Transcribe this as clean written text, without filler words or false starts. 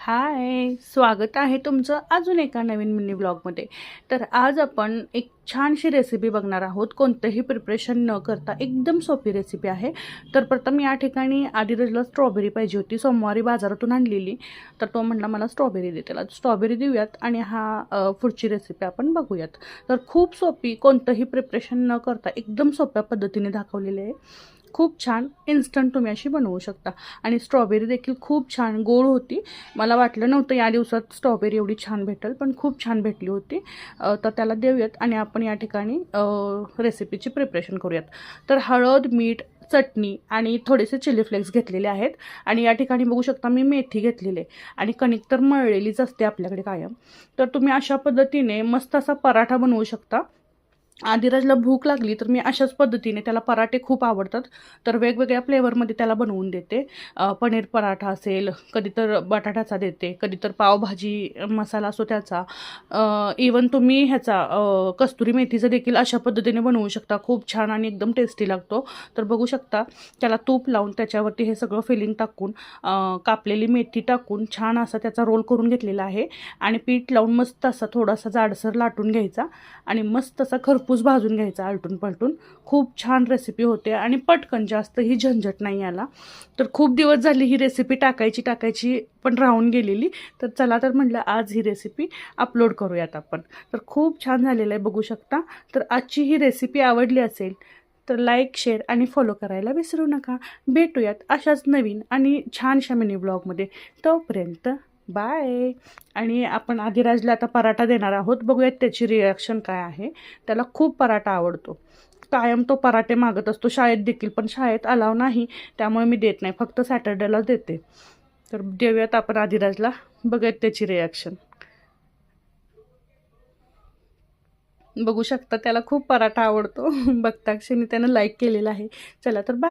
हाय, स्वागत आहे तुमचं अजून एका नवीन मिनी ब्लॉगमध्ये. तर आज आपण एक छानशी रेसिपी बघणार आहोत. कोणतंही प्रिपरेशन न करता एकदम सोपी रेसिपी आहे. तर प्रथम या ठिकाणी आदिराजला स्ट्रॉबेरी पाहिजे होती. सोमवारी बाजारातून आणलेली. तर तो म्हटला मला स्ट्रॉबेरी दे. त्याला स्ट्रॉबेरी देऊयात आणि पुढची रेसिपी आपण बघूयात. तर खूप सोपी, कोणतंही प्रिपरेशन न करता एकदम सोप्या पद्धतीने दाखवलेली आहे. खूप छान इन्स्टंट तुम्ही अशी बनवू शकता. आणि स्ट्रॉबेरी देखील खूप छान गोड होती. मला वाटलं नव्हतं या दिवसात स्ट्रॉबेरी एवढी छान भेटेल, पण खूप छान भेटली होती. तर त्याला देऊयात आणि आपण या ठिकाणी रेसिपीची प्रिपरेशन करूयात. तर हळद, मीठ, चटणी आणि थोडेसे चिली फ्लेक्स घेतलेले आहेत. आणि या ठिकाणी बघू शकता मी मेथी घेतलेली आहे. आणि कणिक तर मळलेलीच असते आपल्याकडे कायम. तर तुम्ही अशा पद्धतीने मस्त असा पराठा बनवू शकता. आदिराजला भूक लागली तर मी अशाच पद्धतीने, त्याला पराठे खूप आवडतात, तर वेगवेगळ्या फ्लेवरमध्ये त्याला बनवून देते. पनीर पराठा असेल, कधी तर बटाट्याचा देते, कधी तर पावभाजी मसाला असतो त्याचा. इवन तुम्ही ह्याचा कस्तुरी मेथीचं देखील अशा पद्धतीने बनवू शकता. खूप छान आणि एकदम टेस्टी लागतो. तर बघू शकता त्याला तूप लावून त्याच्यावरती हे सगळं फिलिंग टाकून कापलेली मेथी टाकून छान असा त्याचा रोल करून घेतलेला आहे. आणि पीठ लावून मस्त असा थोडासा जाडसर लाटून घ्यायचा आणि मस्त असा खरपूस भाजून घ्यायचा आलटून पलटून. खूप छान रेसिपी होते आणि पटकन, जास्त ही झंझट नाही याला. तर खूप दिवस झाली ही रेसिपी टाकायची पण राहून गेलेली. तर चला तर म्हटलं आज ही रेसिपी अपलोड करूयात आपण. तर खूप छान झालेलं आहे बघू शकता. तर आजची ही रेसिपी आवडली असेल तर लाईक, शेअर आणि फॉलो करायला विसरू नका. भेटूयात अशाच नवीन आणि छानशा मिनी ब्लॉगमध्ये. तोपर्यंत बाय. आणि आपण आदिराजला आता पराठा देणार आहोत. बघूयात त्याची रिॲक्शन काय आहे. त्याला खूप पराठा आवडतो. कायम तो पराठे मागत असतो शाळेत देखील, पण शाळेत अलाव नाही त्यामुळे मी देत नाही, फक्त सॅटर्डेलाच देते. तर देऊयात आपण आदिराजला, बघूयात त्याची रिॲक्शन. बघू शकता त्याला खूप पराठा आवडतो. बघता क्षणी त्यानं लाईक केलेला आहे. चला तर बाय.